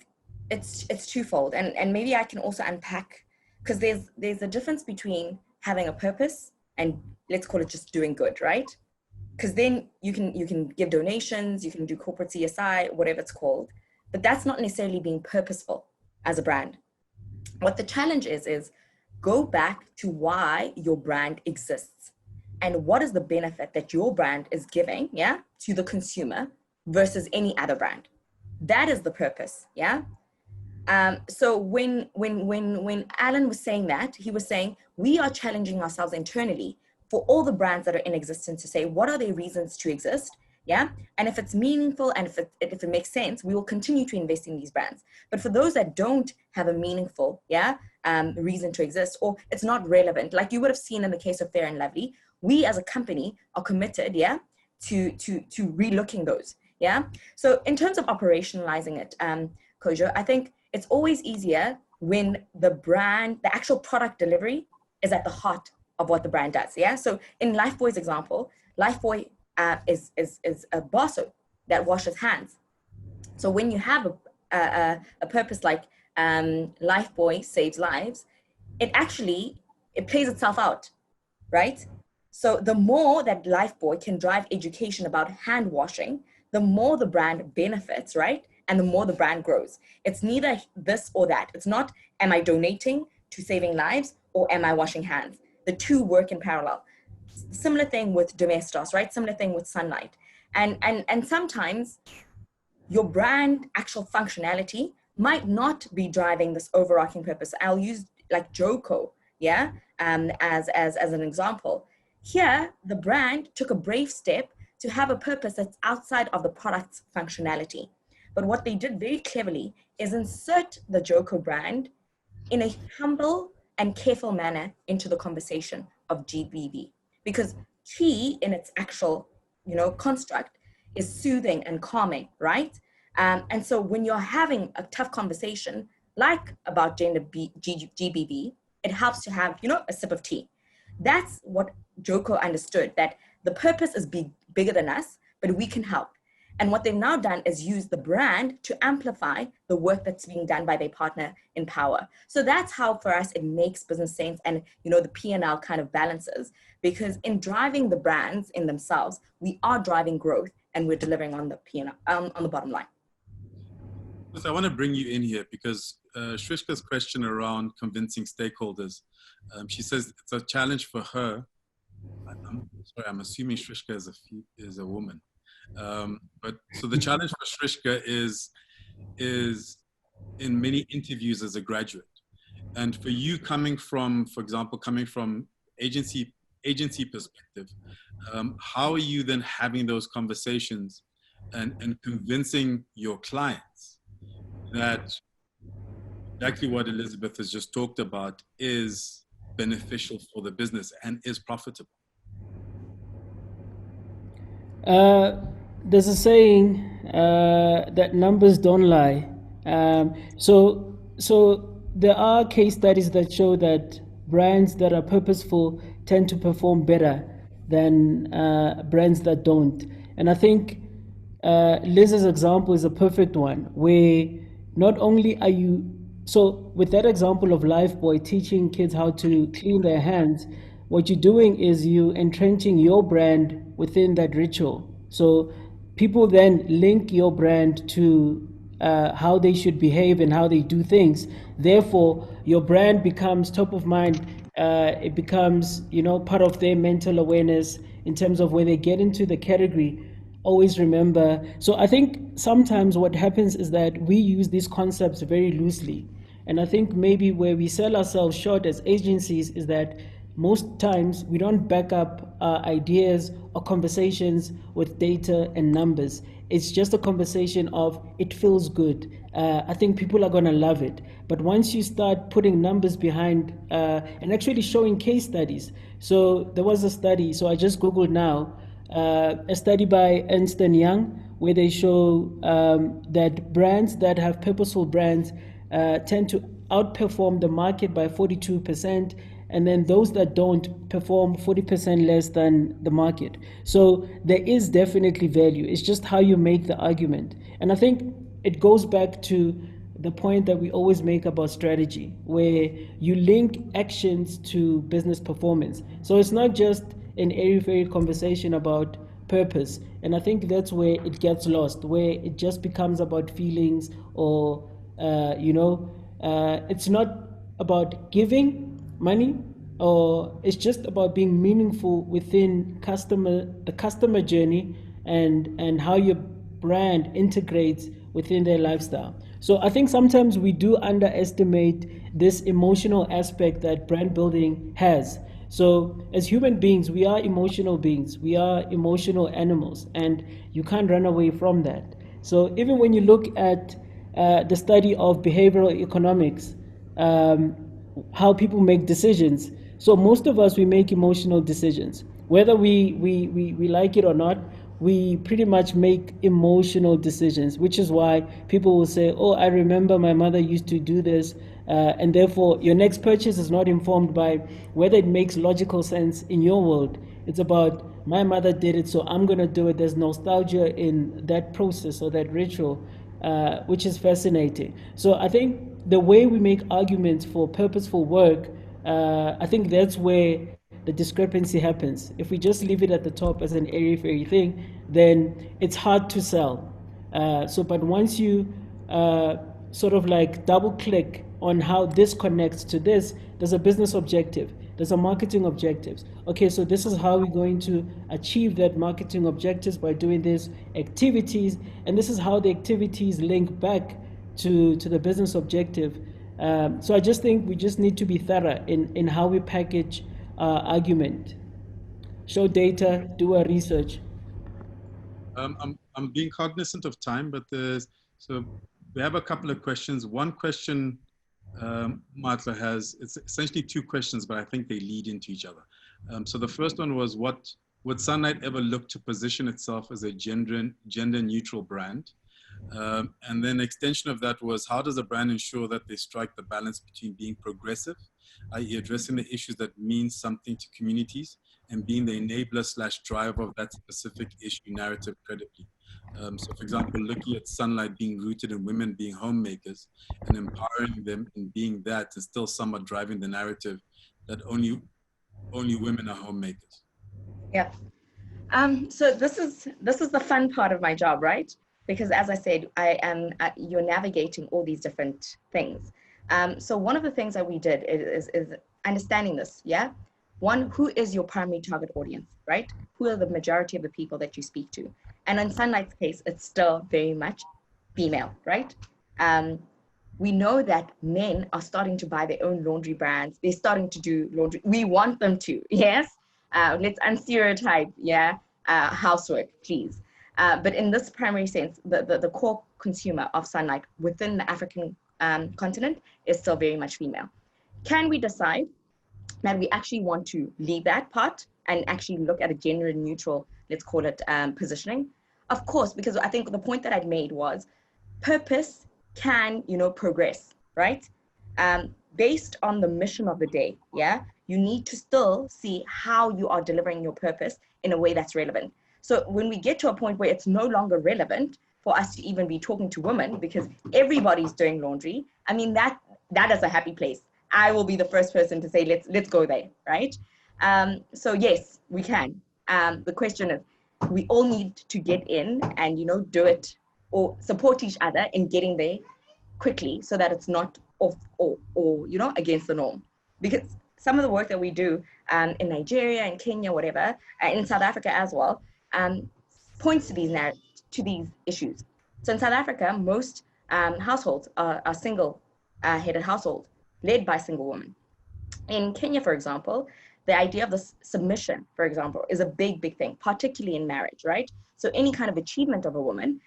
it's twofold, and maybe I can also unpack, because there's a difference between having a purpose and, let's call it, just doing good, right? Because then you can give donations, you can do corporate CSI, whatever it's called, but that's not necessarily being purposeful as a brand. What the challenge is go back to why your brand exists and what is the benefit that your brand is giving, yeah, to the consumer versus any other brand. That is the purpose, yeah. So when Alan was saying that, he was saying we are challenging ourselves internally for all the brands that are in existence to say what are their reasons to exist, yeah. And if it's meaningful and if it makes sense, we will continue to invest in these brands. But for those that don't have a meaningful, yeah, reason to exist, or it's not relevant, like you would have seen in the case of Fair and Lovely, we as a company are committed, yeah, to relooking those, yeah. So in terms of operationalizing it, Kojo, I think it's always easier when the brand, the actual product delivery is at the heart of what the brand does, yeah? So in Lifebuoy's example, Lifebuoy is a bar soap that washes hands. So when you have a purpose like Lifebuoy saves lives, it plays itself out, right? So the more that Lifebuoy can drive education about hand washing, the more the brand benefits, right? And the more the brand grows. It's neither this or that. It's not, am I donating to saving lives or am I washing hands? The two work in parallel. Similar thing with Domestos, right? Similar thing with Sunlight. And sometimes your brand actual functionality might not be driving this overarching purpose. I'll use like Joko, yeah, as an example. Here, the brand took a brave step to have a purpose that's outside of the product's functionality. But what they did very cleverly is insert the Joko brand in a humble and careful manner into the conversation of GBV. Because key in its actual, construct is soothing and calming, right? And so when you're having a tough conversation, like about GBV, it helps to have, a sip of tea. That's what Joko understood, that the purpose is bigger than us, but we can help. And what they've now done is use the brand to amplify the work that's being done by their partner Empower. So that's how for us it makes business sense and the P&L kind of balances, because in driving the brands in themselves, we are driving growth and we're delivering on the P&L, on the bottom line. So I want to bring you in here because Shrishka's question around convincing stakeholders, she says it's a challenge for her. I'm assuming Shrishka is a woman. But so the challenge for Shrishka is in many interviews as a graduate, and for you coming from agency perspective, how are you then having those conversations and convincing your clients that exactly what Elizabeth has just talked about is beneficial for the business and is profitable? There's a saying that numbers don't lie. So there are case studies that show that brands that are purposeful tend to perform better than brands that don't. And I think Liz's example is a perfect one, where not only are you, so with that example of Lifebuoy teaching kids how to clean their hands, what you're doing is you entrenching your brand within that ritual. So people then link your brand to how they should behave and how they do things. Therefore, your brand becomes top of mind. It becomes, part of their mental awareness in terms of when they get into the category. Always remember. So I think sometimes what happens is that we use these concepts very loosely. And I think maybe where we sell ourselves short as agencies is that most times we don't back up ideas or conversations with data and numbers. It's just a conversation of it feels good. I think people are gonna love it. But once you start putting numbers behind and actually showing case studies. So there was a study, so I just Googled now, a study by Ernst & Young, where they show that brands that have purposeful brands tend to outperform the market by 42%, and then those that don't perform 40% less than the market. So there is definitely value. It's just how you make the argument. And I think it goes back to the point that we always make about strategy, where you link actions to business performance. So it's not just an airy-fairy conversation about purpose. And I think that's where it gets lost, where it just becomes about feelings or, it's not about giving, money, or it's just about being meaningful within the customer journey and how your brand integrates within their lifestyle. So I think sometimes we do underestimate this emotional aspect that brand building has. So as human beings, we are emotional beings, we are emotional animals, and you can't run away from that. So even when you look at the study of behavioral economics, how people make decisions. So most of us, we make emotional decisions. Whether we like it or not, we pretty much make emotional decisions, which is why people will say, oh, I remember my mother used to do this. And therefore, your next purchase is not informed by whether it makes logical sense in your world. It's about, my mother did it, so I'm going to do it. There's nostalgia in that process or that ritual, which is fascinating. So I think the way we make arguments for purposeful work, I think that's where the discrepancy happens. If we just leave it at the top as an airy-fairy thing, then it's hard to sell. But once you sort of like double click on how this connects to this, there's a business objective, there's a marketing objectives. Okay, so this is how we're going to achieve that marketing objectives by doing these activities, and this is how the activities link back to the business objective. So I just think we just need to be thorough in how we package argument. Show data, do our research. I'm being cognizant of time, but so we have a couple of questions. One question Martha has, it's essentially two questions, but I think they lead into each other. So the first one was, would Sunlight ever look to position itself as a gender neutral brand? And then extension of that was, how does a brand ensure that they strike the balance between being progressive, i.e. addressing the issues that mean something to communities, and being the enabler/driver of that specific issue narrative credibly? So for example, looking at Sunlight being rooted in women being homemakers and empowering them in being that, and still somewhat driving the narrative that only women are homemakers. Yeah. So this is the fun part of my job, right? Because as I said, you're navigating all these different things. So one of the things that we did is understanding this, yeah? One, who is your primary target audience, right? Who are the majority of the people that you speak to? And in Sunlight's case, it's still very much female, right? We know that men are starting to buy their own laundry brands. They're starting to do laundry. We want them to, yes? Let's unstereotype, yeah? Housework, please. But in this primary sense, the core consumer of Sunlight within the African continent is still very much female. Can we decide that we actually want to leave that part and actually look at a gender neutral, let's call it positioning? Of course, because I think the point that I'd made was purpose can, progress, right? Based on the mission of the day, yeah? You need to still see how you are delivering your purpose in a way that's relevant. So when we get to a point where it's no longer relevant for us to even be talking to women because everybody's doing laundry, I mean, that is a happy place. I will be the first person to say, let's go there, right? So yes, we can. The question is, we all need to get in and, do it or support each other in getting there quickly so that it's not off or against the norm. Because some of the work that we do in Nigeria, in Kenya, whatever, in South Africa as well, points to these issues. So in South Africa, most households are single-headed households led by single women. In Kenya, for example, the idea of the submission, for example, is a big thing, particularly in marriage, right? So any kind of achievement of a woman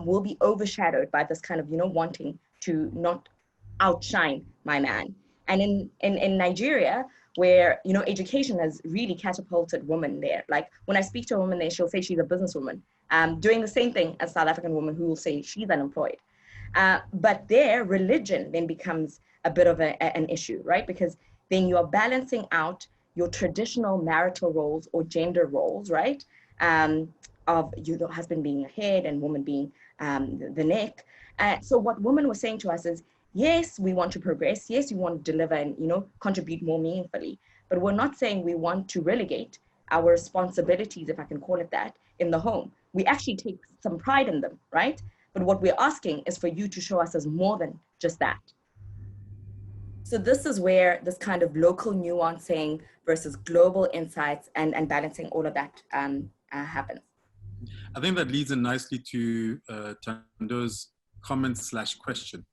will be overshadowed by this kind of, wanting to not outshine my man. And in Nigeria, where, education has really catapulted women there. Like when I speak to a woman there, she'll say she's a businesswoman, doing the same thing as South African woman who will say she's unemployed. But their religion then becomes a bit of an issue, right? Because then you're balancing out your traditional marital roles or gender roles, right? Of the husband being a head and woman being the neck. So what women were saying to us is, yes, we want to progress. Yes, we want to deliver and, contribute more meaningfully. But we're not saying we want to relegate our responsibilities, if I can call it that, in the home. We actually take some pride in them, right? But what we're asking is for you to show us as more than just that. So this is where this kind of local nuancing versus global insights and balancing all of that happens. I think that leads in nicely to Tando's comment/question.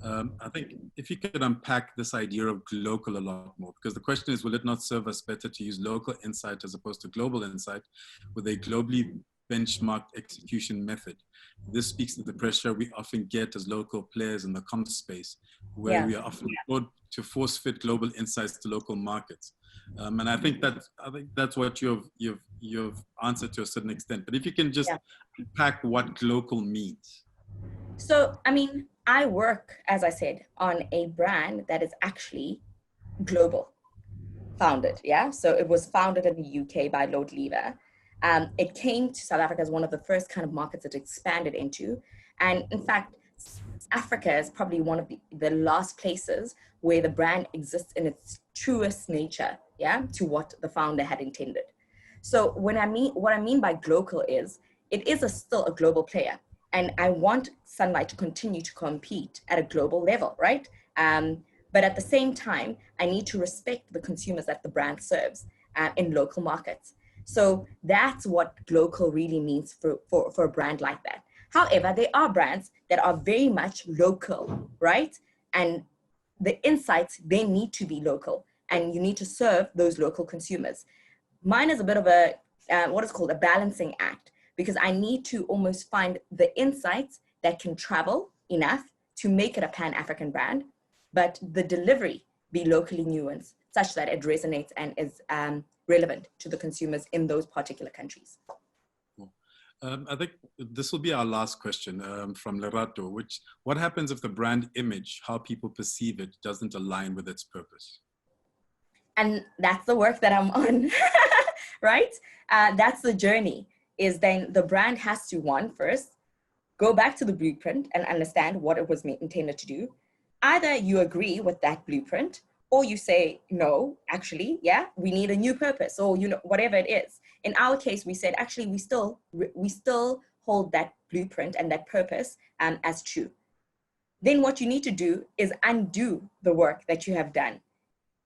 I think if you could unpack this idea of local a lot more, because the question is, will it not serve us better to use local insight as opposed to global insight with a globally benchmarked execution method? This speaks to the pressure we often get as local players in the comms space, where we are often told to force fit global insights to local markets. And I think that's what you've answered to a certain extent. But if you can just unpack what local means. So, I mean, I work, as I said, on a brand that is actually global founded. Yeah. So it was founded in the UK by Unilever. It came to South Africa as one of the first kind of markets it expanded into. And in fact, Africa is probably one of the last places where the brand exists in its truest nature, to what the founder had intended. So what I mean by global is, it is still a global player. And I want Sunlight to continue to compete at a global level, right? But at the same time, I need to respect the consumers that the brand serves in local markets. So that's what local really means for a brand like that. However, there are brands that are very much local, right? And the insights, they need to be local, and you need to serve those local consumers. Mine is a bit of a, what is called a balancing act, because I need to almost find the insights that can travel enough to make it a Pan-African brand, but the delivery be locally nuanced such that it resonates and is relevant to the consumers in those particular countries. I think this will be our last question from Lerato, what happens if the brand image, how people perceive it, doesn't align with its purpose? And that's the work that I'm on, right? That's the journey, is then the brand has to, first, go back to the blueprint and understand what it was intended to do. Either you agree with that blueprint, or you say, no, actually, we need a new purpose, or whatever it is. In our case, we said, actually, we still hold that blueprint and that purpose as true. Then what you need to do is undo the work that you have done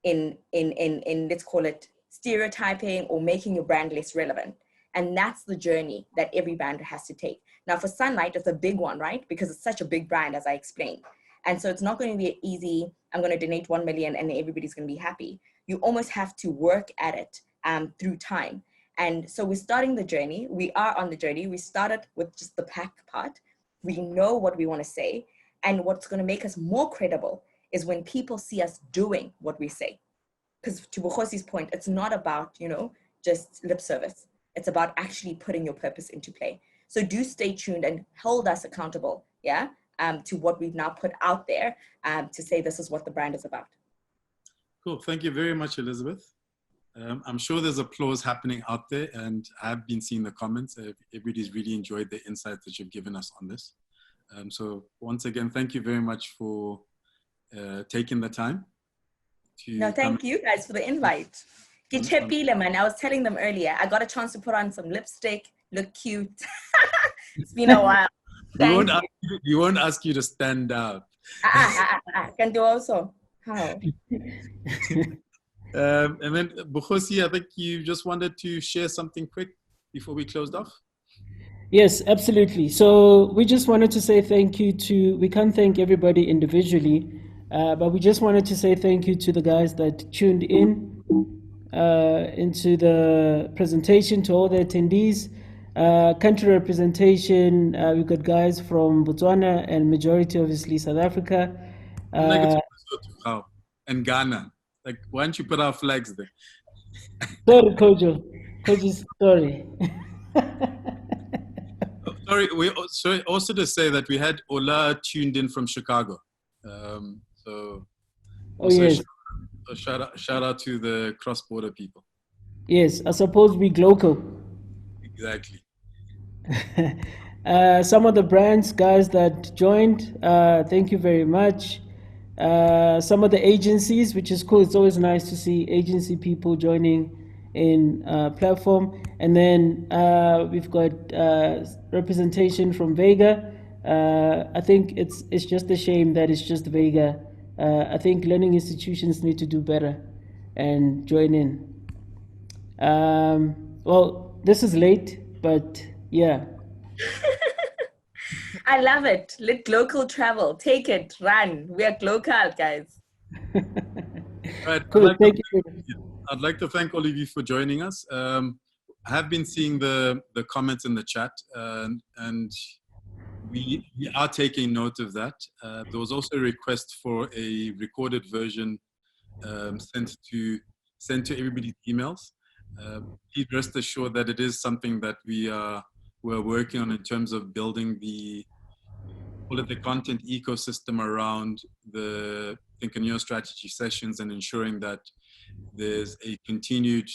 in let's call it stereotyping or making your brand less relevant. And that's the journey that every brand has to take. Now for Sunlight, it's a big one, right? Because it's such a big brand, as I explained. And so it's not going to be easy, I'm going to donate 1 million and everybody's going to be happy. You almost have to work at it through time. And so we're starting the journey. We are on the journey. We started with just the pack part. We know what we want to say. And what's going to make us more credible is when people see us doing what we say. Because to Bogosi's point, it's not about, just lip service. It's about actually putting your purpose into play. So do stay tuned and hold us accountable, to what we've now put out there to say this is what the brand is about. Cool. Thank you very much, Elizabeth. I'm sure there's applause happening out there, and I've been seeing the comments. Everybody's really enjoyed the insights that you've given us on this. So once again, thank you very much for taking the time. No, thank you guys for the invite. Man, I was telling them earlier, I got a chance to put on some lipstick, look cute. It's been a while. We won't ask you to stand up. Can do also. How? And then Bogosi, I think you just wanted to share something quick before we closed off. Yes, absolutely. So we just wanted to say thank you we can't thank everybody individually, but we just wanted to say thank you to the guys that tuned in into the presentation, to all the attendees. Country representation, we've got guys from Botswana and majority obviously South Africa. And Ghana. Like, why don't you put our flags there? Sorry, Kojo. Kojo's sorry. Sorry, also to say that we had Ola tuned in from Chicago. Yes. Shout out to the cross-border people. Yes, I suppose we local. Exactly. Some of the brands, guys, that joined, thank you very much. Some of the agencies, which is cool. It's always nice to see agency people joining in platform. And then we've got representation from Vega. I think it's just a shame that it's just Vega I think learning institutions need to do better and join in. Well, this is late, but yeah. I love it. Let local travel. Take it, run. We are local, guys. Right. Cool. Thank you. I'd like to thank all of you for joining us. I have been seeing the comments in the chat, and we are taking note of that. There was also a request for a recorded version sent to everybody's emails. Please rest assured that it is something that we're working on in terms of building the content ecosystem around the Thinkerneur Strategy Sessions and ensuring that there's a continued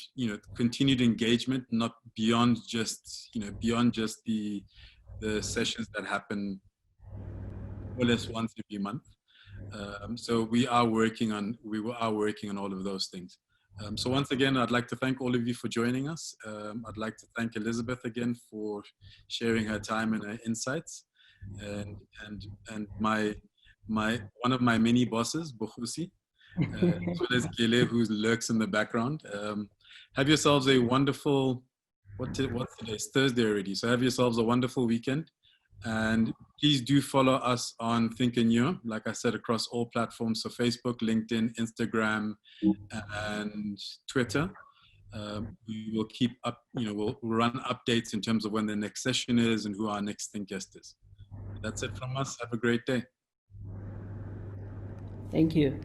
engagement, not beyond just the sessions that happen more or less once every month. So we are working on all of those things. So once again, I'd like to thank all of you for joining us. I'd like to thank Elizabeth again for sharing her time and her insights, and one of my many bosses, Bogosi, as well as Kele, who lurks in the background. Have yourselves a wonderful, what's today? It's Thursday already. So have yourselves a wonderful weekend. And please do follow us on Thinkerneur, like I said, across all platforms. So Facebook, LinkedIn, Instagram, and Twitter. We will keep up, we'll run updates in terms of when the next session is and who our next Think guest is. That's it from us. Have a great day. Thank you.